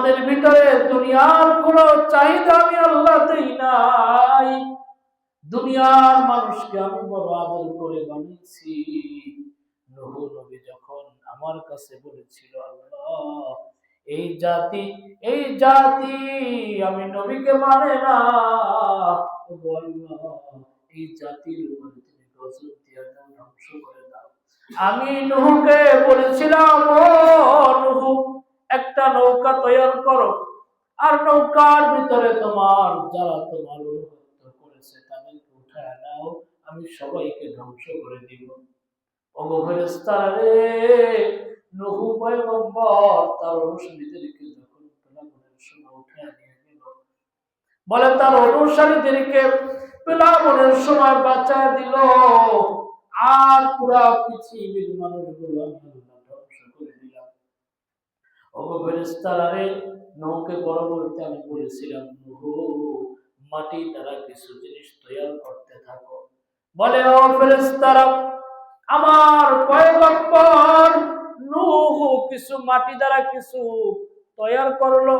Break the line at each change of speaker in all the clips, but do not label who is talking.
তোমাদের ভিতরে দুনিয়ার কোনো চাহিদা আমি আল্লাহ দেই নাই। দুনিয়ার মানুষকে আমি বড় আদর করে বানিয়েছি। নূহ নবী যখন আমার কাছে বলেছিল, আল্লাহ এই জাতি আমি নবীকে মানে না, এই জাতির উপরে তুমি গজব দিয়ে দাও, ধ্বংস করে দাও। আমি নূহকে বলেছিলাম, ও নূহ, একটা নৌকা তৈরি করো, আর নৌকার ভিতরে যারা তোমার অনুগত করেছে তাদেরকে উঠায় নাও, আমি সবাইকে ধ্বংস করে দিব। ওগো ফেরেশতারা রে, নূহ পয়গম্বর তার অনুসারীদেরকে যখন প্লাবনের সময় উঠায় নিয়ে গেল, বলে তার অনুসারীদেরকে প্লাবনের সময় বাঁচায় দিল, আর পুরা পৃথিবীর মানুষগুলো আমি আল্লাহ ধ্বংস করে দিলাম। ওগো ফেরেশতারা রে, নূহকে পরবর্তীতে আমি বলেছিলাম, নূহ মাটি দ্বারা কিছু জিনিস তৈরি করতে থাকো। বলে, ও ফেরেশতারা, আমার পয়গম্বর নূহ কিছু মাটি দ্বারা কিছু তৈরি করলো।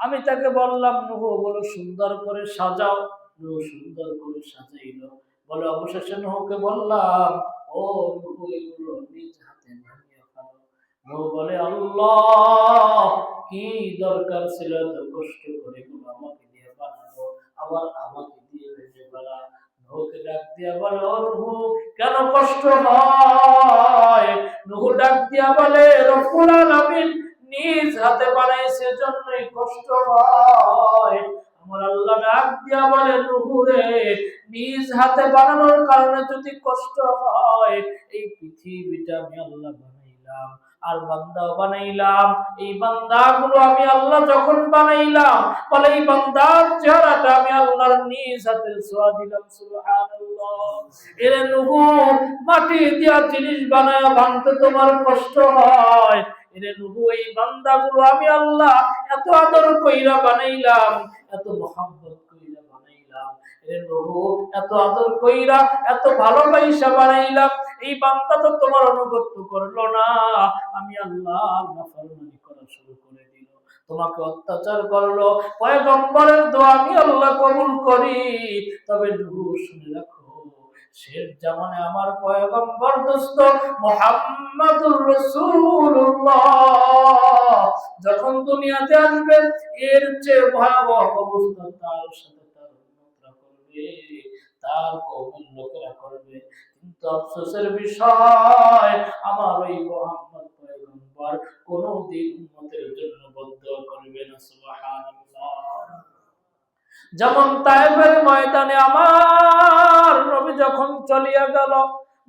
আমি তাকে বললাম, নূহ বলো সুন্দর করে সাজাও। নূহ সুন্দর করে সাজাইলো। বলে অবশেষে নূহকে বললাম, ও নূহ এগুলো নিজ হাতে ভাঙিয়ে ফেলো। নূহ বলে, আল্লাহ, কি দরকার ছিল এত কষ্ট করে এগুলো আমাকে দিয়ে বানানো, আবার আমাকে দিয়ে ভেঙে ফেলা। নূহকে ডাক দিয়া বলে, ও নূহ, কেন কষ্ট হয়? নূহ ডাক দিয়া বলে, রব্বুল আলামিন নিজ হাতে বানাইছে জন্যই কষ্ট হয়। আমার আল্লাহ ডাক দিয়া বলে, নূহ রে, নিজ হাতে বানানোর কারণে যদি কষ্ট হয়, এই পৃথিবীটা আমি আল্লাহ বানাইলাম, আর বান্দাও বানাইলাম। এই বান্দাগুলো আমি আল্লাহ যখন বানাইলাম, বলে এই বান্দার চেহারাটা আমি আল্লাহর নিজ হাতে ছোঁয়া দিলাম। সুবহানাল্লাহ। এরে নূহ, মাটি দিয়া জিনিস বানায় ভাঙতে তোমার কষ্ট হয়। এরে নূহ, এই বান্দাগুলো আমি আল্লাহ এত আদর কইরা বানাইলাম, এত মহব্বত কইরা বানাইলাম। এরে নূহ, এত আদর কইরা এত ভালোবাসা বানাইলাম, এই বান্দা তো তোমার অনুগত করলো না, আমি আল্লাহর নাফরমানি করা শুরু করে দিল, তোমাকে অত্যাচার করলো। পয়গম্বরের দোয়া আমি আল্লাহ কবুল করি। তবে নূহ শুনে রাখো, শেষ জামানে আমার পয়গম্বর দোস্ত মুহাম্মাদুর রাসূলুল্লাহ যখন দুনিয়াতে আসবেন, এর চেয়ে ভয়াবহ অবস্থা তার সাথে তার উম্মতরা করবে, তার কওমের লোকেরা করবে। কিন্তু আফসোসের বিষয়, আমার ওই মুহাম্মদ পয়গম্বর কোনদিন উম্মতের জন্য বদদুয়া করবে না। সুবহানাল্লাহ। যেমন তায়েফের ময়দানে আমার নবী যখন চলিয়া গেল,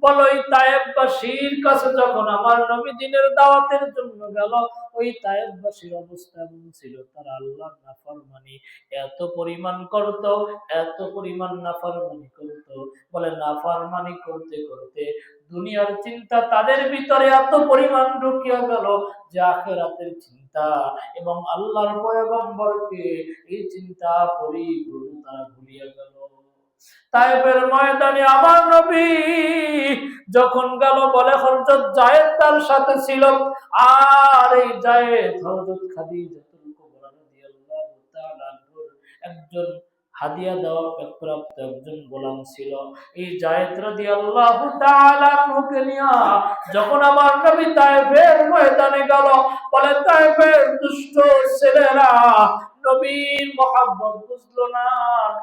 বলো ওই তায়েফবাসীর কাছে যখন আমার নবী দ্বীনের দাওয়াতের জন্য গেল, ওই তায়েফবাসীর অবস্থা এমন ছিল, তারা আল্লাহর নাফরমানি এত পরিমাণ করত, এত পরিমাণ নাফরমানি করত। বলে নাফরমানি করতে করতে দুনিয়ার চিন্তা তাদের ভিতরে এত পরিমাণ ঢুকিয়া গেল যে আখিরাতের চিন্তা এবং আল্লাহর পয়গম্বরকে এই চিন্তা পরিপূর্ণ তারা ভুলিয়া গেল। তায়েফের ময়দানে আমার নবী যখন গেল, বলে হযরত যায়েদ তার সাথে ছিল, আর এই যায়েদ হযরত খাদিজাতুল কুবরা রাদিয়াল্লাহু তাআলা একজন হাদিয়া দেওয়া প্রাপ্ত একজন গোলাম ছিল। এই যায়েদ রাদিয়াল্লাহু তাআলা আনহুকে নিয়া যখন আমার নবী তায়েফের ময়দানে গেল, বলে তায়েফের দুষ্ট ছেলেরা নবীর মহব্বত বুঝলো না,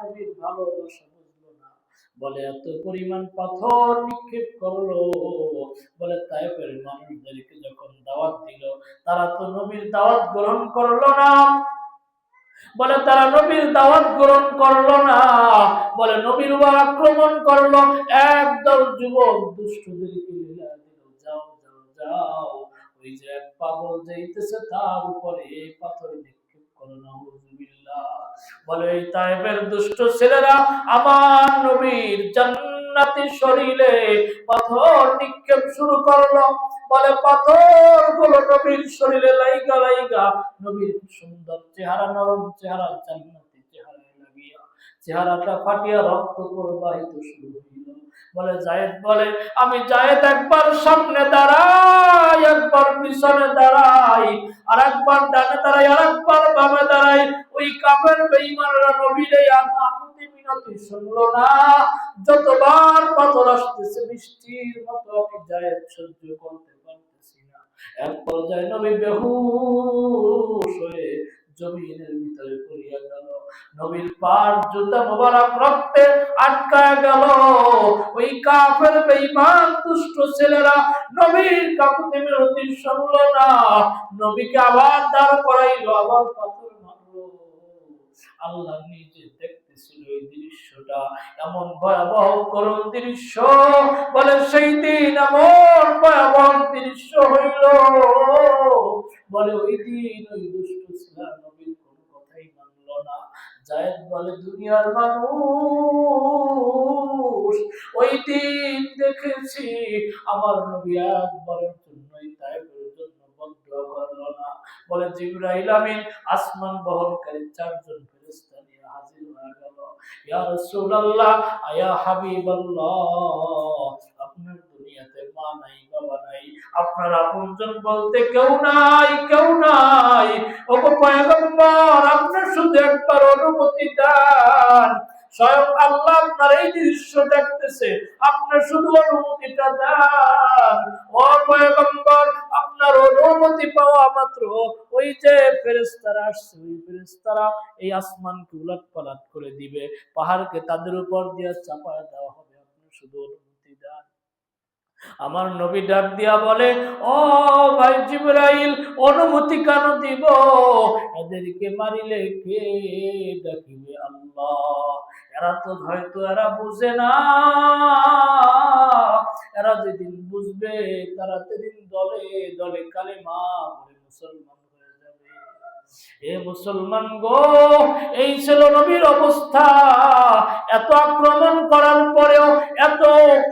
নবীর ভালোবাসা বুঝলো না, বলে এত পরিমাণ পাথর নিক্ষেপ করলো। বলে তায়েফের মানুষদেরকে যখন দাওয়াত দিল, তারা তো নবীর দাওয়াত গ্রহণ করলো না। বলে তারা নবীর দাওয়াত গ্রহণ করলো না, বলে নবীর উপর আক্রমণ করলো। একদল যুবক দুষ্টদেরকে মিলা দিল, যাও যাও যাও, ওই যে এক পাগল যাইতেছে তার উপরে পাথর নিক্ষেপ করো। নাউযুবিল্লাহ। বলে এই তায়েফের দুষ্ট ছেলেরা আমার নবীর জান্নাতি শরীরে পাথর নিক্ষেপ শুরু করলো। বলে পাথর গুলো নবীর শরীরে লাইগা লাইগা নবীর সুন্দর চেহারা, নরম চেহারা, জান্নাতি চেহারায় লাগিয়া চেহারাটা ফাটিয়া রক্ত প্রবাহিত শুরু হইল। বলে যায়েদ বলে, আমি যায়েদ একবার সামনে দাঁড়াই, একবার পিছনে দাঁড়াই, আর একবার ডানে দাঁড়াই, আর একবার কাফের বেঈমানরা নবীর এই আপত্তি মিনতি শুনলো না। যতবার পাথর আসতেছে বৃষ্টির মতো আমি জায়েদ সহ্য করতে পারতেছি না। এক পর্যায়ে নবী বেহুশ হয়ে জমিনের ভিতরে পড়িয়া গেল। নবীর পার জুতা মোবারক রক্তে আটকায় গেল। ওই কাফের বেঈমান দুষ্ট ছেলেরা নবীর কাকুতি মিনতি শুনলো না। নবীকে আবার দাঁড় করাইলো, আবার পাথর মারলো। আল্লাহ নিজে দেখতেছিল এই দৃশ্যটা, এমন ভয়াবহ করুণ দৃশ্য। বলে সেই দিন এমন ভয়াবহ দৃশ্য হইল, বলে ওই দিন ওই দুষ্ট ছেলে নবীর কোনো কথাই মানলো না। জায়েদ বলে দুনিয়ার মানুষ ওই দিন দেখেছি আমার নবী একবারের জন্যই তায়েফের জন্য বদদুয়া করলো না। বলে জিবরাইল আমিন আসমান বহনকারী চারজন ফেরেশতা নিয়ে হাজির হয়ে গেল। ইয়া রাসূলুল্লাহ, ইয়া হাবিবাল্লাহ, আপনার দুনিয়াতে মা নাই, বাবা নাই, আপনার আপনজন বলতে কেউ নাই, কেউ নাই। ওগো পয়গম্বর, আপনি শুধু একবার অনুমতি দেন। স্বয়ং আল্লাহ আপনার এই দৃশ্য দেখতেছে, আপনি শুধু অনুমতিটা দেন। ও পয়গম্বর, আপনার অনুমতি পাওয়া মাত্র ওই যে ফেরেশতারা আসছে, ওই ফেরেশতারা এই আসমানকে উলটপালট করে দিবে, পাহাড়কে তাদের উপর দিয়ে চাপায় দেওয়া হবে। আপনি শুধু অনুমতি দেন। আমার নবী ডাক দিয়া বলে, ও ভাই জিবরাইল, অনুমতি কেন দিব? এদেরকে মারিলে কে ডাকিবে? আল্লাহ। এরা তো হয়তো এরা বুঝে না, এরা যেদিন বুঝবে তারা সেদিন দলে দলে কালেমা পড়ে মুসলমান হয়ে যাবে। এ মুসলমান গো, এই ছিল নবীর অবস্থা। এত আক্রমণ করার পরেও, এত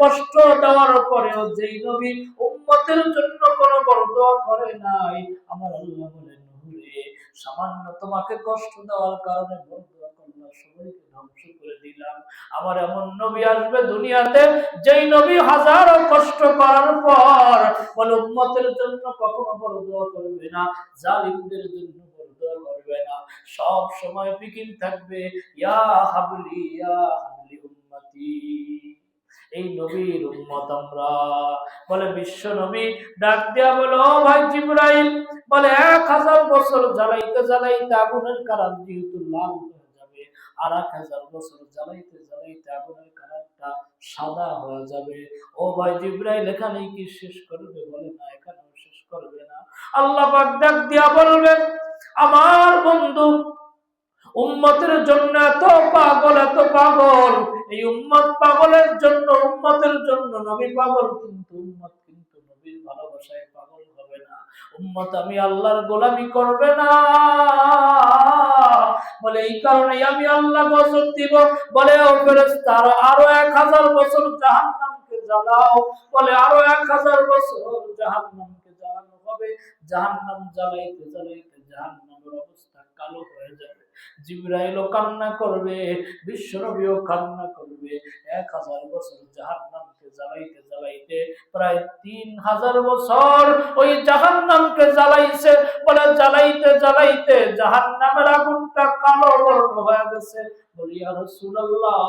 কষ্ট দেওয়ার পরেও যেই নবী উম্মতের জন্য কোনো বরদোয়া করে নাই, আমার আল্লাহ বলেন হুরে, সামান্য তোমাকে কষ্ট দেওয়ার কারণে বরদোয়া করলাম, সবাইকে ধ্বংস করে দিলাম। আমার এমন নবী আসবে দুনিয়াতে, যেই নবী হাজারো কষ্ট করার পর বলে উম্মতের জন্য কখনো বরদোয়া করবে না, জালিমদের জন্য বরদোয়া করবে না, সব সময় ফিকির থাকবে ইয়া হাবলি ইয়া হাবলি উম্মতি। এই নবীর উম্মত আমরা। বলে বিশ্ব নবী ডাক দিয়া বলো, ও ভাই জিবরাইল, বলে 1000 বছর জ্বালাইতে জ্বালাইতে আগুনের কারণ যেহেতু লাল হয়ে যাবে, আর 1000 বছর জ্বালাইতে জ্বালাইতে আগুনের কারণটা সাদা হয়ে যাবে। ও ভাই জিবরাইল, এখানেই কি শেষ করবে? বলে না, এখানেও শেষ করবে না। আল্লাহ পাক ডাক দিয়া বলবেন, আমার বন্ধু উম্মতের জন্য এত পাগল, এত পাগল, এই উম্মত পাগলের জন্য, উম্মতের জন্য নবী পাগল, কিন্তু উম্মত কিন্তু নবীর ভালোবাসায় পাগল হবে না। উম্মত আমি আল্লাহর গোলামি করবে না। বলে এই কারণে আমি আল্লাহ গজব দিব। বলে ও ফেরেশতারা, আরো 1000 বছর জাহান্নামকে জ্বালাও। বলে আরো 1000 বছর জাহান্নামকে জ্বালানো হবে। জাহান্নাম জ্বালাইতে জ্বালাইতে জাহান্নামের অবস্থা কালো হয়ে যাবে। জিবরাইলও কান্না করবে, বিশ্ব নবীও কান্না করবে। 1000 বছর জাহান্নামকে জ্বালাইতে জ্বালাইতে প্রায় 3000 বছর ওই জাহান্নামকে জ্বালাইছে। বলে জ্বালাইতে জ্বালাইতে জাহান্নামের আগুনটা কালো বর্ণ হয়ে গেছে। বলি ইয়া রাসূলুল্লাহ,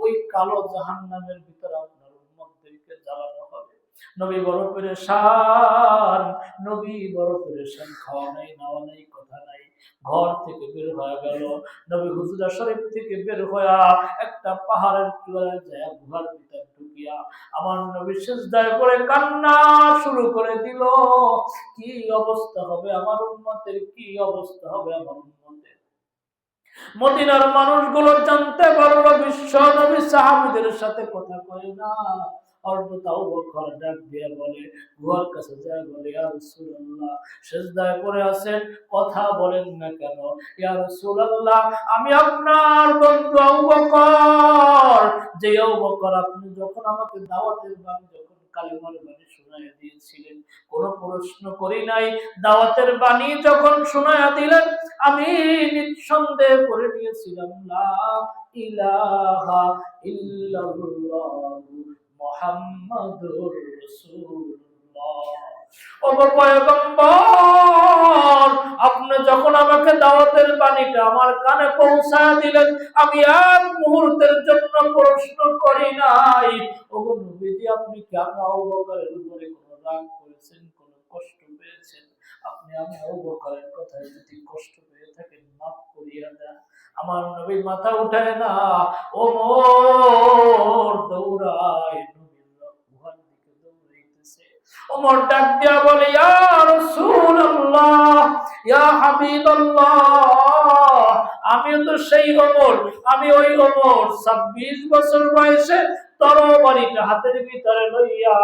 ওই কালো জাহান্নামের ভিতরে আপনার উম্মতদেরকে জ্বালানো হবে। নবী বড় পেরেশান, নবী বড় পেরেশান, খাওয়া নাই, নাওয়া নাই, কথা নাই। ঘর থেকে বের হয়ে গেল। নবী হুজরা শরীফ থেকে বের হয়ে একটা পাহাড়ের চূড়ায় যায়, গুহার ভিতর ঢুকিয়া আমার নবী সিজদায় পড়ে কান্না শুরু করে দিল। কি অবস্থা হবে আমার উম্মতের, কি অবস্থা হবে আমার উম্মতের। মদিনার মানুষগুলো জানতে পারলো বিশ্ব নবী সাহাবীদের সাথে কথা কয় না। অর্ধতাও বকর ডাক দিয়ে বলে, গুহার কাছে যায়, বলে ইয়া রাসূলুল্লাহ, সিজদায় পড়ে আছেন, কথা বলেন না কেন? ইয়া রাসূলুল্লাহ, আমি আপনার বন্ধু আবু বকর, যে আবু বকর আপনি যখন আমাকে দাওয়াতের বাণী, যখন কালিমার বাণী শোনায়া দিয়েছিলেন, কোনো প্রশ্ন করি নাই, দাওয়াতের বাণী যখন শোনায়া দিলেন, আমি নিঃসন্দেহে পড়ে নিয়েছিলাম লা ইলাহা ইল্লাল্লাহ মুহাম্মাদুর রাসূলুল্লাহ। ও পয়গম্বর, আপনি যখন আমাকে দাওয়াতের বাণী বাণীটা আমার কানে পৌঁছায় দিলেন, আমি এক মুহূর্তের জন্য প্রশ্ন করি নাই, ওগো নবীজি আপনি কেন আবু বকরের উপরে কোনো রাগ করেছেন, কোনো কষ্ট পেয়েছেন? আপনি আমি আবু বকরের কথায় যদি কষ্ট পেয়ে থাকেন মাফ করিয়া দেন। আমার নবী মাথা উঠায় না, ওমর দৌড়ায় নবীর গুহার দিকে দৌড়াইতেছে। ওমর ডাক দিয়া বলে, ইয়া রাসূলুল্লাহ, ইয়া হাবিবাল্লাহ, আমিও তো সেই ওমর, আমি ওই ওমর 26 বছর বয়সে তরবারিটা হাতের ভিতরে লইয়া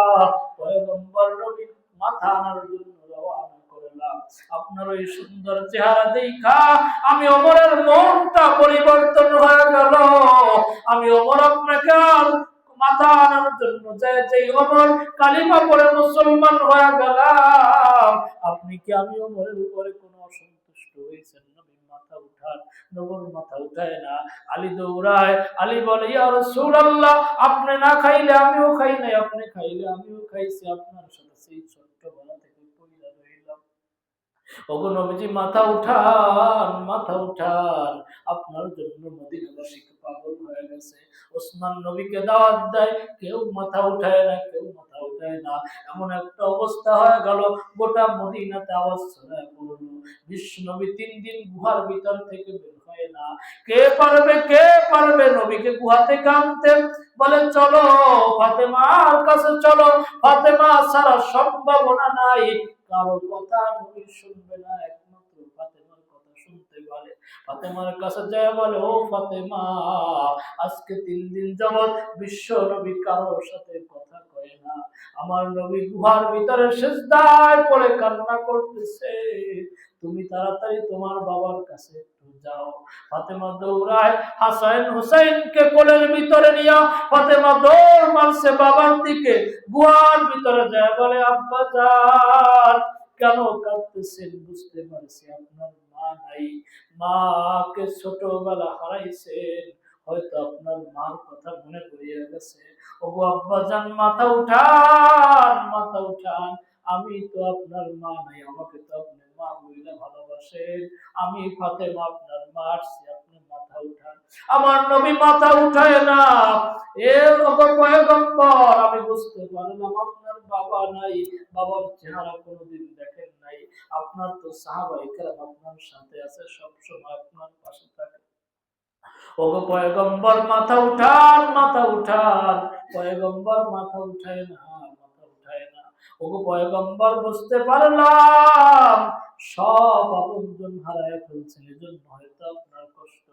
পয়গম্বর নবীর মাথা আনার জন্য রওনা করলাম। আপনার ওই সুন্দর চেহারা দেখা আমি ওমরের মনটা পরিবর্তন হয়ে গেল। আমি ওমর আপনাকে মাথা আনার জন্য যেই ওমর কালিমা পড়ে মুসলমান হয়ে গেলাম, আপনি কি আমি ওমরের উপরে কোনো অসন্তুষ্ট হয়েছেন? নবী মাথা উঠান, নবর মাথা উঠায় না। আলী দৌড়ায়, আলী বলে, ইয়া রাসূলুল্লাহ, আপনি না খাইলে আমিও খাই নাই, আপনি খাইলে আমিও খাইছি, আপনার সাথে সেই ছোট্টবেলা থেকে পয়দা রইলাম। ওগো নবীজি মাথা উঠান, মাথা উঠান, আপনার জন্য মদিনাবাসী পাগল হয়ে গেছে। ওসমান নবীকে দাওয়াত দেয়, কেউ মাথা উঠায় না, কেউ মাথা উঠায় না। এমন একটা অবস্থা হয়ে গেল, গোটা মদিনাতে আওয়াজ ছড়ায় পড়ল, বিশ্ব নবী 3 দিন গুহার ভিতর থেকে বের হয় না। কে পারবে, কে পারবে নবীকে গুহা থেকে আনতে? বলে চলো ফাতেমার কাছে চলো, ফাতেমা ছাড়া সম্ভাবনা নাই, কারো কথা নবী শুনবে না, একমাত্র ফাতেমার কথা শুনতে পারে। ফাতেমার কাছে যায়, বলে, ও ফাতেমা, আজকে 3 দিন যাবত বিশ্ব নবী কারোর সাথে কথা কয় না, আমার নবী গুহার ভিতরে সিজদায় পড়ে কান্না করতেছে, তুমি তাড়াতাড়ি তোমার বাবার কাছে একটু যাও। ফাতেমা দৌড়ায়, হাসান হুসাইনকে কোলের ভিতরে নিয়ে ফাতেমা দৌড় মারছে বাবার দিকে। গুহার ভিতরে যায়, বলে, আব্বা জান, কেন কাঁদতেছেন? বুঝতে পারছি আপনার মা নাই, মাকে ছোটবেলা হারাইছেন, হয়তো আপনার মার কথা মনে পড়িয়া গেছে। ওগো আব্বা জান, মাথা উঠান, মাথা উঠান, আমি তো আপনার মা নাই, আমাকে তো আপনি মা বলে ভালোবাসেন, আমি ফাতেমা আপনার মা, আসছি, আপনি মাথা উঠান। আমার নবী মাথা উঠায় না। এর পয়গম্বর, আমি বুঝতে পারলাম আপনার বাবা নাই, বাবার চেহারা কোনোদিন দেখেন নাই, আপনার তো সাহাবায়ে কেরাম আপনার সাথে আছে, সব সময় আপনার পাশে থাকে। ওগো পয়গম্বর মাথা উঠান, মাথা উঠান, পয়গম্বর মাথা উঠায় না, মাথা উঠায় না। ওগো পয়গম্বর, বুঝতে পারলাম সব আপনজন হারায় ফেলছেন, এজন্য হয়তো আপনার কষ্ট।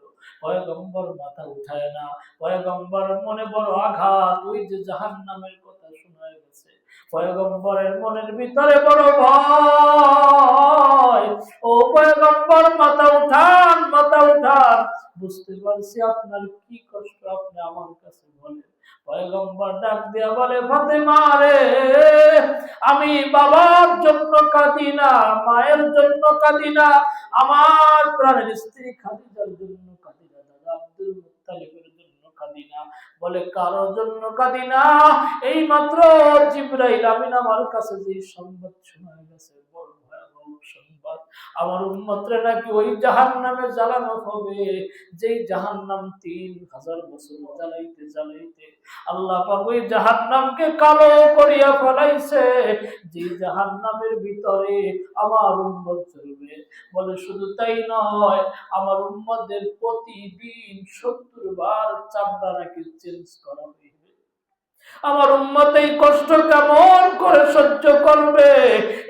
পয়গম্বর মাথা উঠায় না, পয়গম্বর মনে বড় আঘাত, ওই যে জাহান্নামের কথা শোনা গেছে, পয়গম্বরের মনের ভিতরে বড় ভয়। ও পয়গম্বর মাথা উঠান, মাথা উঠান, বুঝতে পারছি আপনার কি কষ্ট, আপনি আমার কাছে বলেন। পয়গম্বর ডাক দিয়া বলে, ফাতেমা রে, আমি বাবার জন্য কাঁদি না, মায়ের জন্য কাঁদি না, আমার প্রাণের স্ত্রী খাদিজার জন্য কাঁদি না, দাদা আব্দুল মুত্তালিবের জন্য কাঁদি না। বলে, কারোর জন্য কাঁদি না, এই মাত্র জিবরাইল আমিন আমার কাছে যে সংবাদ শোনা গেছে, বড় ভয়াবহ সংবাদ, আমার উম্মতরে নাকি ওই জাহান্নামে জ্বালানো হবে, যেই জাহান্নাম 3000 বছর জ্বালাইতে জ্বালাইতে আল্লাহ পাক ওই জাহান্নামকে কালো করিয়া ফেলাইছে, যে জাহান্নামের ভিতরে আমার উম্মত চলবে। বলে, শুধু তাই নয়, আমার উম্মতদের প্রতিদিন 70 বার চামড়া নাকি চেঞ্জ করা হইবে। আমার উম্মত এই কষ্ট কেমন করে সহ্য করবে?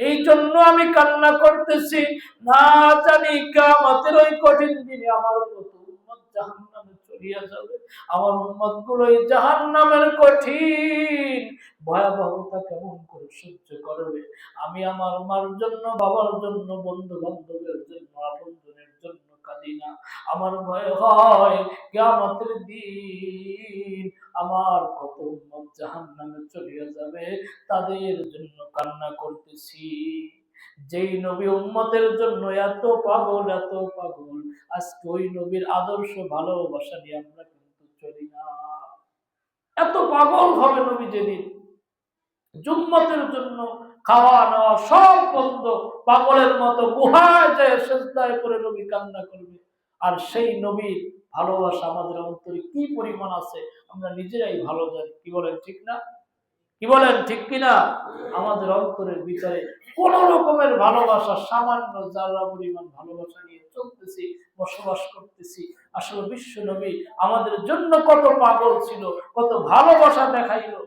এই জন্য আমি কান্না করতেছি, না জানি কিয়ামতের ওই কঠিন দিনে আমার কত উম্মত জাহান্নামে চলিয়া যাবে, আমার উম্মত গুলো এই জাহান্নামের কঠিন ভয়াবহতা কেমন করে সহ্য করবে। আমি আমার মার জন্য, বাবার জন্য, বন্ধু বান্ধবের জন্য, আপনজনের জন্য কাঁদি না, আমার ভয় হয় কিয়ামতের দিন আমার কত উম্মত জাহান্নামে চলিয়া যাবে, তাদের জন্য কান্না করতেছি। যেই নবী উম্মতের জন্য এত পাগল, এত পাগল, আজকে ওই নবীর আদর্শ ভালোবাসা নিয়ে আমরা কিন্তু চলি না। এত পাগল হবে নবী যেদিন, উম্মতের জন্য খাওয়া নেওয়া সব বন্ধ, পাগলের মতো গুহায় যায় সিজদায় পড়ে নবী কান্না করবে, আর সেই নবীর ভালোবাসা আমাদের অন্তরে কি পরিমাণ আছে আমরা নিজেরাই ভালো জানি। কি বলেন ঠিক না? কি বলেন ঠিক কিনা? আমাদের অন্তরের ভিতরে কোন রকমের ভালোবাসা, সামান্য যারা পরিমাণ ভালোবাসা নিয়ে চলতেছি, বসবাস করতেছি। আসলে বিশ্ব নবী আমাদের জন্য কত পাগল ছিল, কত ভালোবাসা দেখাইলো,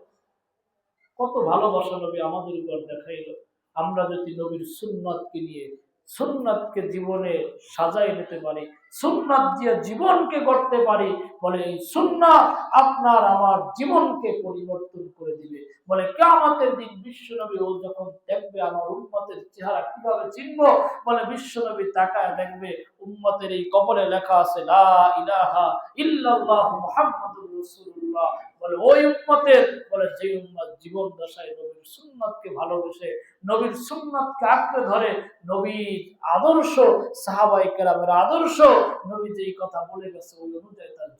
কত ভালোবাসা নবী আমাদের উপর দেখাইলো। আমরা যদি নবীর সুন্নাতকে নিয়ে সুন্নাতকে জীবনে সাজাই নিতে পারি, সুন্নাত দিয়ে জীবনকে গড়তে পারি, বলে এই সুন্নাত আপনার আমার জীবনকে পরিবর্তন করে দিবে। বলে কিয়ামতের দিন বিশ্বনবী ও যখন দেখবে আমার উম্মতের চেহারা কিভাবে চিনবো, বলে বিশ্বনবী তাকায় দেখবে উম্মতের এই কবরে লেখা আছে লা ইলাহা ইল্লাল্লাহ মুহাম্মাদুর রাসূলুল্লাহ। বলে ওই উম্মতের, বলে যে উম্মত জীবন দশায় নবীর সুন্নাতকে ভালোবেসে নবীর সুন্নাতকে আঁকড়ে ধরে, নবীর আদর্শ, সাহাবায়ে কেরামের আদর্শ, নবী যেই কথা বলে গেছে ওই অনুযায়ী তার